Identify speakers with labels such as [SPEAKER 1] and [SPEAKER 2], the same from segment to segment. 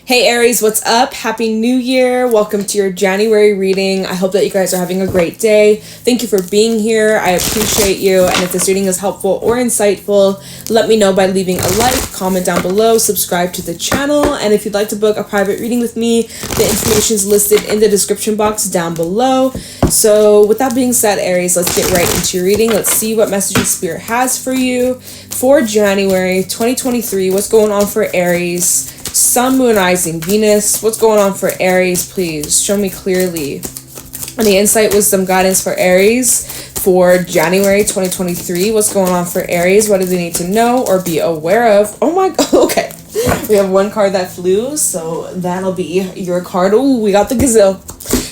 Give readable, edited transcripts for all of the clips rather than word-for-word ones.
[SPEAKER 1] Hey Aries, what's up? Happy New Year. Welcome to your January reading. I hope that you guys are having a great day. Thank you for being here. I appreciate you. And if this reading is helpful or insightful, let me know by leaving a like, comment down below, subscribe to the channel. And if you'd like to book a private reading with me, the information is listed in the description box down below. So with that being said, Aries, let's get right into your reading. Let's see what messages Spirit has for you for January 2023. What's going on for Aries? Sun, Moon, Rising, Venus. What's going on for Aries, please? Show me clearly. Any insight, wisdom, guidance for Aries for January 2023. What's going on for Aries? What do they need to know or be aware of? Oh my god, okay. We have one card that flew, so that'll be your card. Oh, we got the gazelle.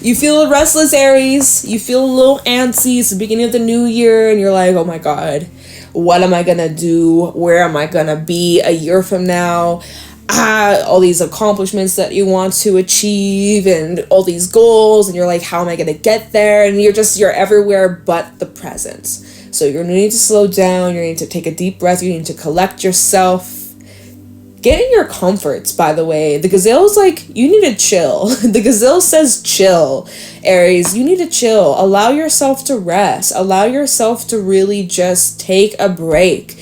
[SPEAKER 1] You feel restless, Aries. You feel a little antsy. It's the beginning of the new year, and you're like, oh my god, what am I gonna do? Where am I gonna be a year from now? All these accomplishments that you want to achieve and all these goals, and you're like, how am I gonna get there? And you're everywhere but the present. So you're gonna need to slow down. You need to take a deep breath. You need to collect yourself. Get in your comforts, by the way. The gazelle's like, you need to chill. The gazelle says chill, Aries. You need to chill. Allow yourself to rest. Allow yourself to really just take a break.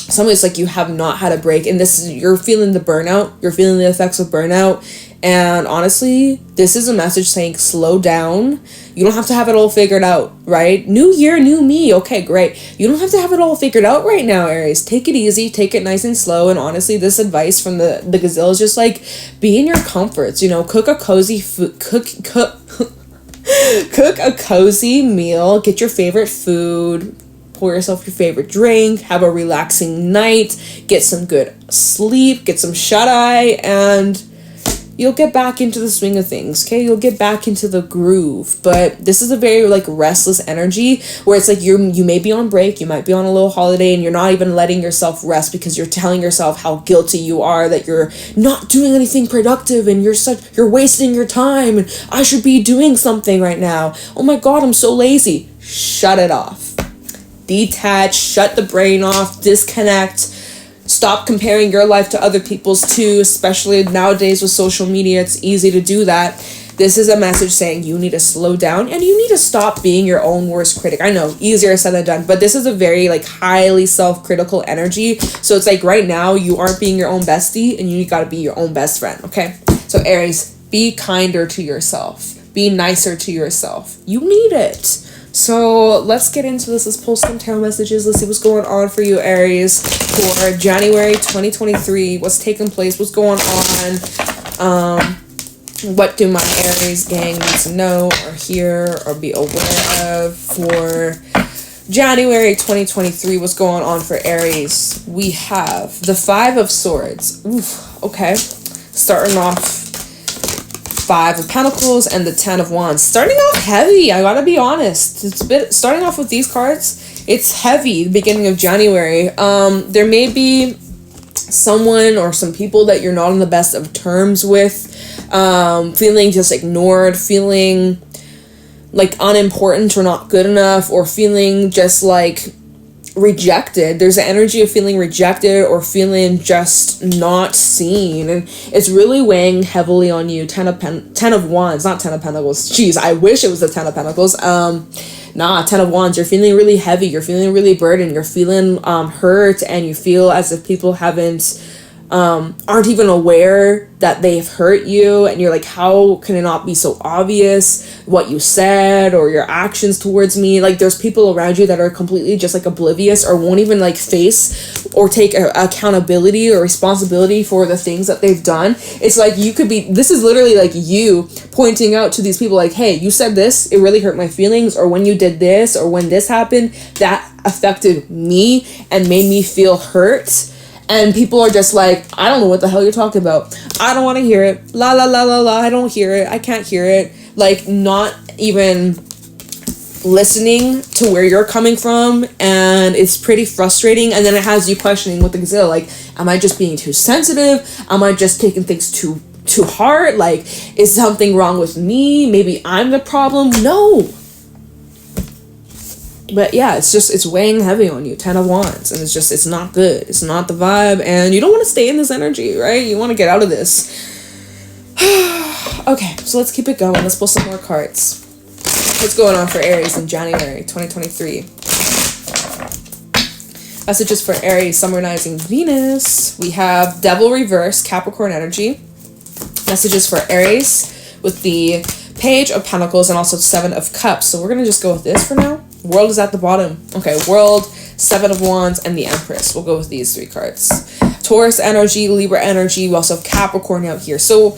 [SPEAKER 1] Some it's like you have not had a break, and you're feeling the burnout. You're feeling the effects of burnout. And honestly, this is a message saying slow down. You don't have to have it all figured out, right? New year, new me. Okay, great. You don't have to have it all figured out right now, Aries. Take it easy, take it nice and slow. And honestly, this advice from the gazelle is just like, be in your comforts, cook a cozy food, cook a cozy meal, get your favorite food, pour yourself your favorite drink, have a relaxing night, get some good sleep, get some shut-eye, and you'll get back into the swing of things, okay? You'll get back into the groove. But this is a very, restless energy where it's like you may be on break, you might be on a little holiday, and you're not even letting yourself rest because you're telling yourself how guilty you are that you're not doing anything productive and you're wasting your time and I should be doing something right now. Oh my god, I'm so lazy. Shut it off. Detach, shut the brain off, disconnect, stop comparing your life to other people's too, especially nowadays with social media. It's easy to do that. This is a message saying you need to slow down and you need to stop being your own worst critic. I know, easier said than done, but this is a very highly self-critical energy. So it's like right now you aren't being your own bestie and you gotta be your own best friend, okay? So Aries, be kinder to yourself. Be nicer to yourself. You need it. So let's get into this. Let's pull some tarot messages. Let's see what's going on for you, Aries, for January 2023. What's taking place? What's going on? What do my Aries gang need to know or hear or be aware of for January 2023? What's going on for Aries? We have the Five of Swords. Oof, okay. Starting off, Five of Pentacles and the Ten of Wands. Starting off heavy, I gotta be honest. Starting off with these cards, it's heavy, the beginning of January. There may be someone or some people that you're not on the best of terms with, feeling just ignored, feeling unimportant or not good enough, or feeling just rejected. There's an energy of feeling rejected or feeling just not seen, and it's really weighing heavily on you. Ten of Wands, not Ten of Pentacles. Jeez, I wish it was the Ten of Pentacles. Ten of Wands. You're feeling really heavy. You're feeling really burdened. You're feeling hurt, and you feel as if people aren't even aware that they've hurt you, and you're like, how can it not be so obvious what you said or your actions towards me? There's people around you that are completely just oblivious or won't even face or take accountability or responsibility for the things that they've done. It's this is literally you pointing out to these people hey, you said this, it really hurt my feelings, or when you did this, or when this happened, that affected me and made me feel hurt. And people are just I don't know what the hell you're talking about. I don't want to hear it. La la la la la. I don't hear it. I can't hear it. Not even listening to where you're coming from. And it's pretty frustrating. And then it has you questioning with the gazelle. Am I just being too sensitive? Am I just taking things too hard? Is something wrong with me? Maybe I'm the problem? No. But yeah, it's weighing heavy on you. 10 of Wands. And it's not good. It's not the vibe. And you don't want to stay in this energy, right? You want to get out of this. Okay, so let's keep it going. Let's pull some more cards. What's going on for Aries in January 2023? Messages for Aries, summonizing Venus. We have Devil reverse, Capricorn energy. Messages for Aries with the Page of Pentacles and also 7 of Cups. So we're going to just go with this for now. World is at the bottom. Okay, World, 7 of Wands, and the Empress. We'll go with these 3 cards. Taurus energy, Libra energy. We also have Capricorn out here. So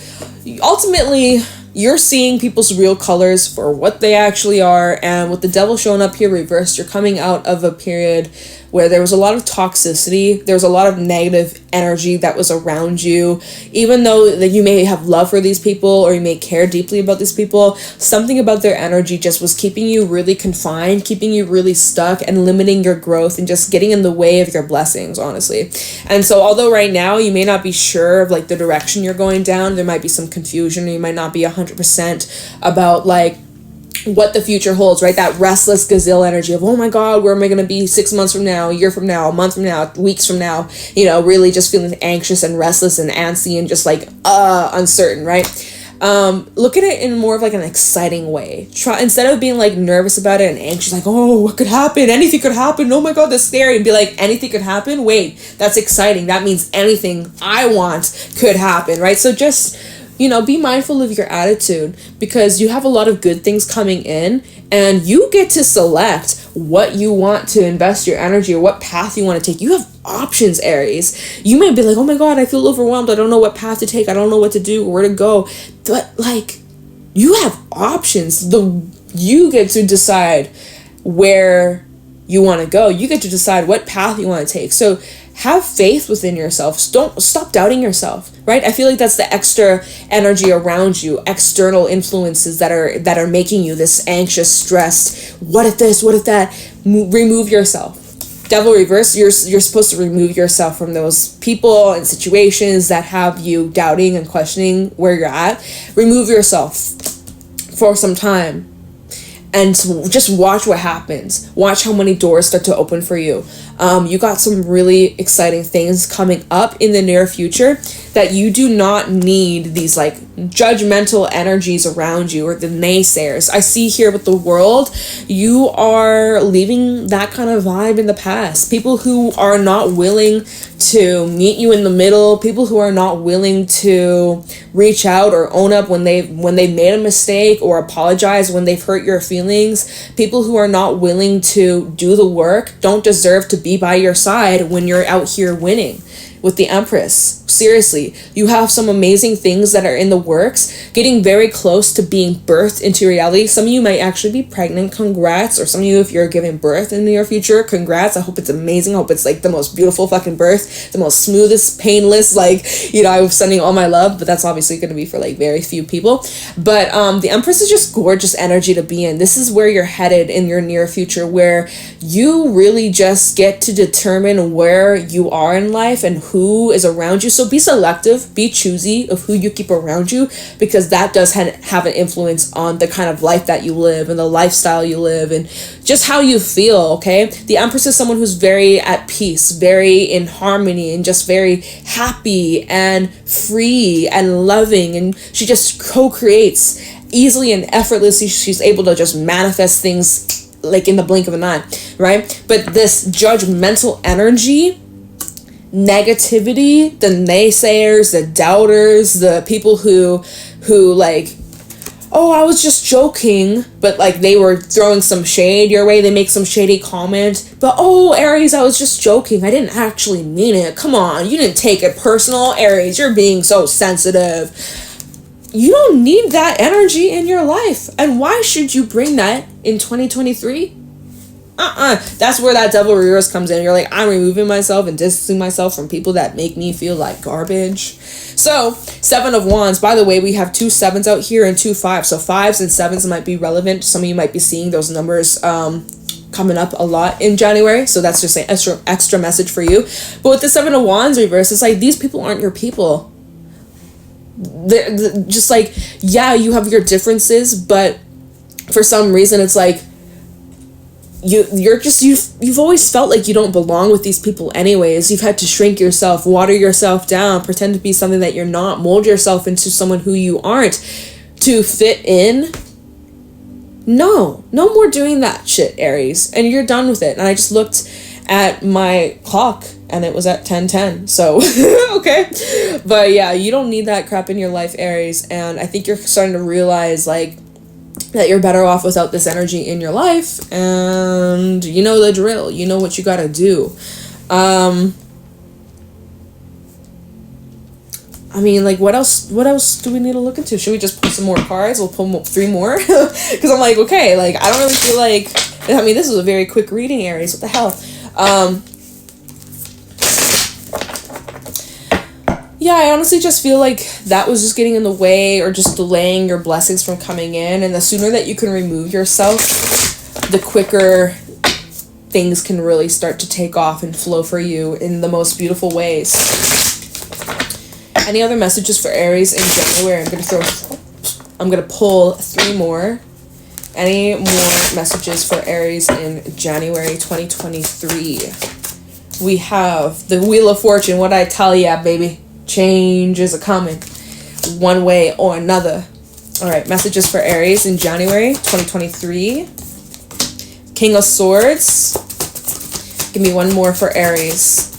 [SPEAKER 1] ultimately, you're seeing people's real colors for what they actually are. And with the Devil showing up here reversed, you're coming out of a period where there was a lot of toxicity. There was a lot of negative energy that was around you. Even though that you may have love for these people or you may care deeply about these people, something about their energy just was keeping you really confined, keeping you really stuck, and limiting your growth and just getting in the way of your blessings, honestly. And so although right now you may not be sure of like the direction you're going down, there might be some confusion, or you might not be 100% about like what the future holds, right? That restless gazelle energy of, oh my God, where am I going to be 6 months from now, a year from now, a month from now, weeks from now, you know, really just feeling anxious and restless and antsy and just like, uncertain, right? Look at it in more of like an exciting way. Try, instead of being like nervous about it and anxious, like, oh, what could happen? Anything could happen. Oh my God, that's scary. And be like, anything could happen. Wait, that's exciting. That means anything I want could happen, right? So just, you know, be mindful of your attitude, because you have a lot of good things coming in and you get to select what you want to invest your energy or what path you want to take. You have options, Aries. You may be like, oh my God, I feel overwhelmed. I don't know what path to take. I don't know what to do or where to go. But like, you have options. You get to decide where you want to go. You get to decide what path you want to take. So have faith within yourself. Don't stop doubting yourself, right? I feel like that's the extra energy around you, external influences that are making you this anxious, stressed. What if this? What if that? Remove yourself. Devil reverse, you're supposed to remove yourself from those people and situations that have you doubting and questioning where you're at. Remove yourself for some time and just watch what happens. Watch how many doors start to open for you. You got some really exciting things coming up in the near future that you do not need these like judgmental energies around you or the naysayers. I see here with the World, you are leaving that kind of vibe in the past. People who are not willing to meet you in the middle, people who are not willing to reach out or own up when they made a mistake or apologize when they've hurt your feelings, people who are not willing to do the work don't deserve to be by your side when you're out here winning. With the Empress, seriously, you have some amazing things that are in the works, getting very close to being birthed into reality. Some of you might actually be pregnant, congrats. Or some of you, if you're giving birth in the near future, congrats. I hope it's amazing. I hope it's like the most beautiful fucking birth, the most smoothest, painless, like, you know, I'm sending all my love, but that's obviously going to be for like very few people. But the Empress is just gorgeous energy to be in. This is where you're headed in your near future, where you really just get to determine where you are in life and who is around you. So be selective, be choosy of who you keep around you, because that does have an influence on the kind of life that you live and the lifestyle you live and just how you feel, okay? The Empress is someone who's very at peace, very in harmony, and just very happy and free and loving, and she just co-creates easily and effortlessly. She's able to just manifest things like in the blink of an eye, right? But this judgmental energy, negativity, the naysayers, the doubters, the people who like, oh, I was just joking, but like they were throwing some shade your way, they make some shady comment, but oh, Aries, I was just joking, I didn't actually mean it, come on, you didn't take it personal, Aries, you're being so sensitive. You don't need that energy in your life, and why should you bring that in 2023? That's where that Devil reverse comes in. You're like, I'm removing myself and distancing myself from people that make me feel like garbage. So 7 of Wands, by the way, we have 2 7s out here and 2 5s. So 5s and 7s might be relevant. Some of you might be seeing those numbers coming up a lot in January. So that's just an extra message for you. But with the 7 of Wands reverse, it's like, these people aren't your people. They're just like, yeah, you have your differences, but for some reason it's like, you've always felt like you don't belong with these people anyways. You've had to shrink yourself, water yourself down, pretend to be something that you're not, mold yourself into someone who you aren't to fit in. No more doing that shit, Aries, and you're done with it. And I just looked at my clock and it was at 10:10, so okay. But yeah, you don't need that crap in your life, Aries, and I think you're starting to realize like that you're better off without this energy in your life, and you know the drill. You know what you gotta do. I mean, like, what else do we need to look into? Should we just pull some more cards? We'll pull 3 more. Because I'm like, okay, like, I don't really feel like... I mean, this is a very quick reading, Aries. What the hell? Yeah, I honestly just feel like that was just getting in the way or just delaying your blessings from coming in. And the sooner that you can remove yourself, the quicker things can really start to take off and flow for you in the most beautiful ways. Any other messages for Aries in January? I'm gonna pull 3 more. Any more messages for Aries in January 2023? We have the Wheel of Fortune. What I tell ya, baby? Change is a coming, one way or another. All right, messages for Aries in January 2023. King of Swords. Give me one more for Aries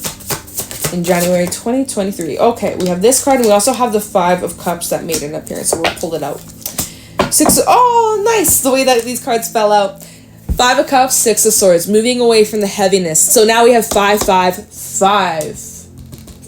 [SPEAKER 1] in January 2023. Okay, we have this card, and we also have the 5 of Cups that made an appearance, so we'll pull it out. 6. Oh, nice, the way that these cards fell out. 5 of Cups, 6 of Swords, moving away from the heaviness. So now we have 5, 5, 5.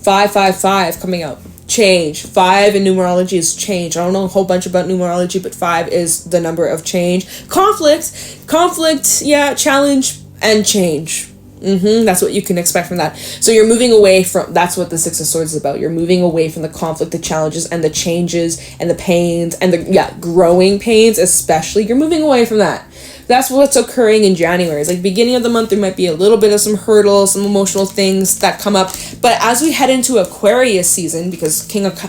[SPEAKER 1] 5, 5, 5 coming out. Change. 5 in numerology is change. I don't know a whole bunch about numerology, but 5 is the number of change. Conflict, yeah, challenge and change. That's what you can expect from that. So you're moving away from, that's what the 6 of Swords is about. You're moving away from the conflict, the challenges, and the changes, and the pains, and the, growing pains especially. You're moving away from that. That's what's occurring in January. It's like beginning of the month, there might be a little bit of some hurdles, some emotional things that come up. But as we head into Aquarius season, because King of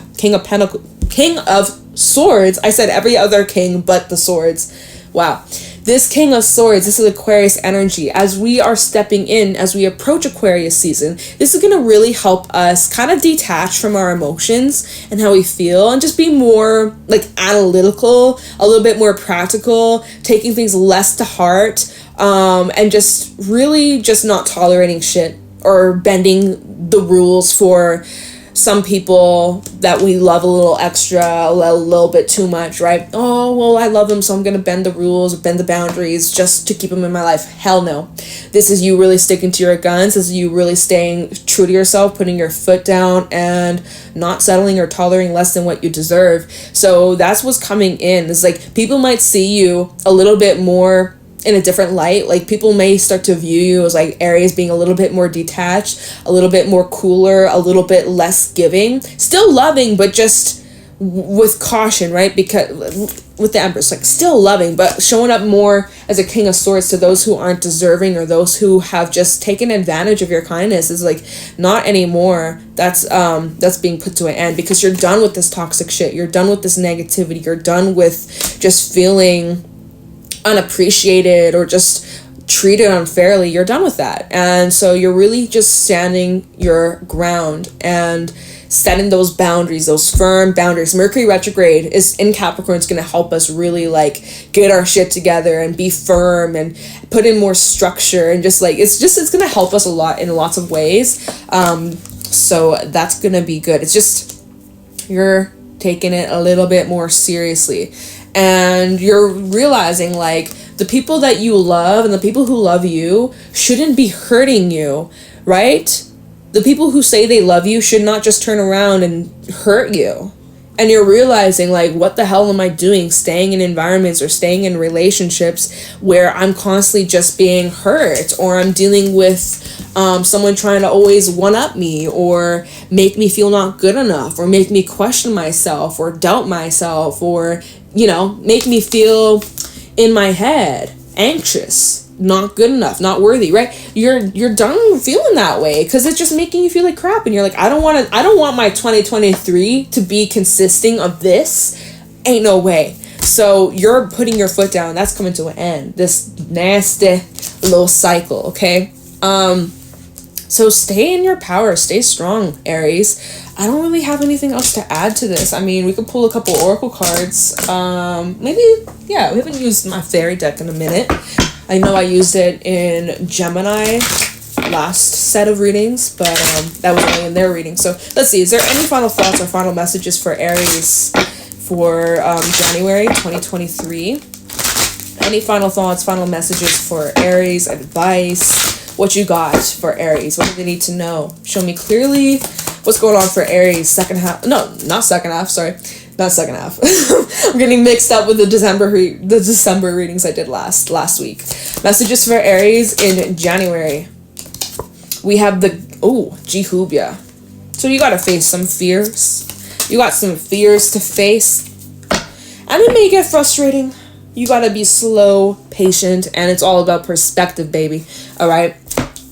[SPEAKER 1] Swords, I said every other king but the swords. Wow. This King of Swords, this is Aquarius energy. As we are stepping in, as we approach Aquarius season, this is going to really help us kind of detach from our emotions and how we feel and just be more like analytical, a little bit more practical, taking things less to heart, and just really just not tolerating shit or bending the rules for some people that we love a little extra, a little bit too much, right? Oh, well, I love them, so I'm going to bend the rules, bend the boundaries just to keep them in my life. Hell no. This is you really sticking to your guns. This is you really staying true to yourself, putting your foot down and not settling or tolerating less than what you deserve. So that's what's coming in. It's like people might see you a little bit more in a different light. Like people may start to view you as like Aries being a little bit more detached, a little bit more cooler, a little bit less giving, still loving, but just with caution, right? Because with the Empress, like still loving, but showing up more as a King of Swords to those who aren't deserving or those who have just taken advantage of your kindness. Is like not anymore. That's being put to an end because you're done with this toxic shit. You're done with this negativity. You're done with just feeling unappreciated or just treated unfairly. You're done with that, and so you're really just standing your ground and setting those boundaries, those firm boundaries. Mercury retrograde is in Capricorn. It's going to help us really like get our shit together and be firm and put in more structure and just like it's going to help us a lot in lots of ways. So that's going to be good. It's just you're taking it a little bit more seriously. And you're realizing like the people that you love and the people who love you shouldn't be hurting you, right? The people who say they love you should not just turn around and hurt you. And you're realizing like, what the hell am I doing staying in environments or staying in relationships where I'm constantly just being hurt, or I'm dealing with someone trying to always one-up me or make me feel not good enough or make me question myself or doubt myself or, you know, make me feel in my head anxious, not good enough, not worthy, right? You're done feeling that way because it's just making you feel like crap, and you're like, I don't want my 2023 to be consisting of this. Ain't no way. So you're putting your foot down. That's coming to an end. This nasty little cycle, okay? So stay in your power, stay strong, Aries. I don't really have anything else to add to this. I mean, we could pull a couple oracle cards. Maybe, yeah, we haven't used my fairy deck in a minute. I know I used it in Gemini last set of readings, but that was only in their reading. So let's see, is there any final thoughts or final messages for Aries for January 2023? Any final thoughts, final messages for Aries, advice? What you got for Aries? What do they need to know? Show me clearly what's going on for Aries second half. No, not second half, sorry. Not second half. I'm getting mixed up with the December readings I did last week. Messages for Aries in January. We have the Jehubia. So you gotta face some fears. You got some fears to face. And it may get frustrating. You gotta be slow, patient, and it's all about perspective, baby. Alright?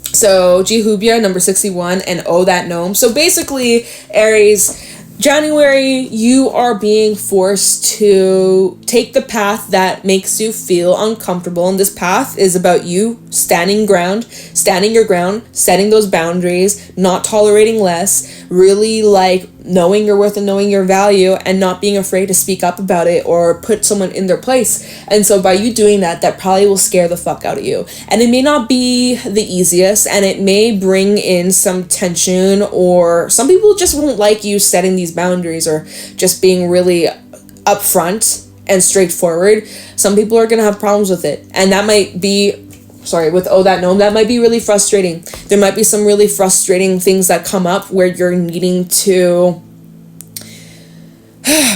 [SPEAKER 1] So, Jehubia, number 61, and Oh That Gnome. So basically, Aries, January, you are being forced to take the path that makes you feel uncomfortable. And this path is about you standing your ground, setting those boundaries, not tolerating less, really like knowing your worth and knowing your value and not being afraid to speak up about it or put someone in their place. And so by you doing that, that probably will scare the fuck out of you. And it may not be the easiest and it may bring in some tension, or some people just won't like you setting these boundaries or just being really upfront and straightforward. Some people are going to have problems with it. And that might be, with Oh That Gnome, that might be really frustrating. There might be some really frustrating things that come up where you're needing to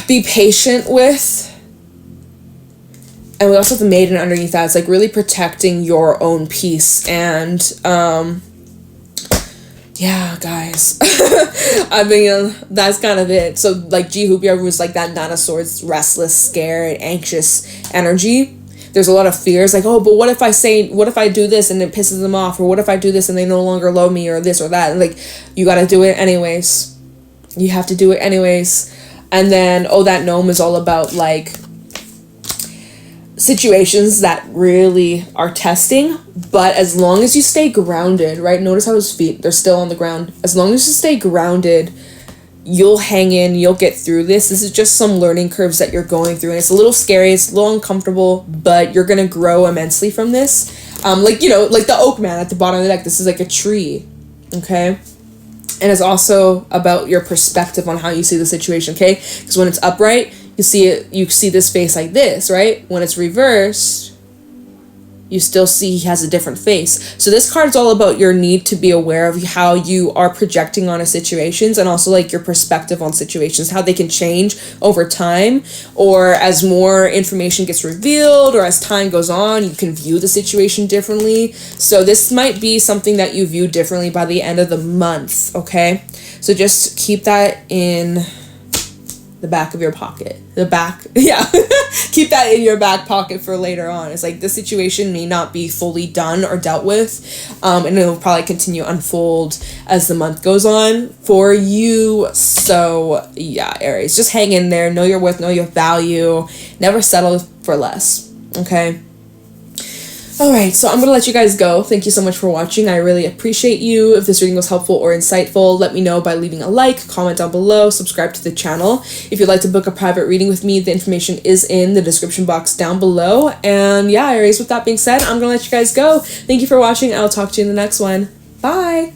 [SPEAKER 1] be patient with. And we also have the Maiden underneath that. It's like really protecting your own peace. And yeah, guys. I mean, that's kind of it. So like Jehubia was like that Nine of Swords, restless, scared, anxious energy. There's a lot of fears, like, oh, but what if I do this and it pisses them off? Or what if I do this and they no longer love me, or this or that? And like, you got to do it anyways. You have to do it anyways. And then, Oh That Gnome is all about like situations that really are testing, but as long as you stay grounded, right? Notice how his feet, they're still on the ground. As long as you stay grounded, you'll hang in, you'll get through this. This is just some learning curves that you're going through, and it's a little scary, it's a little uncomfortable, but you're gonna grow immensely from this. Like, you know, like the oak man at the bottom of the deck, this is like a tree, okay? And it's also about your perspective on how you see the situation, okay? Because when it's upright, you see this face like this, right? When it's reversed, you still see he has a different face. So this card is all about your need to be aware of how you are projecting onto situations, and also like your perspective on situations, how they can change over time, or as more information gets revealed, or as time goes on, you can view the situation differently. So this might be something that you view differently by the end of the month, okay? So just keep that in the back of your pocket. Keep that in your back pocket for later on. It's like the situation may not be fully done or dealt with, and it'll probably continue to unfold as the month goes on for you. So yeah, Aries, just hang in there, know your worth, know your value, never settle for less, okay? Alright, so I'm going to let you guys go. Thank you so much for watching. I really appreciate you. If this reading was helpful or insightful, let me know by leaving a like, comment down below, subscribe to the channel. If you'd like to book a private reading with me, the information is in the description box down below. And yeah, Aries, with that being said, I'm going to let you guys go. Thank you for watching. I'll talk to you in the next one. Bye!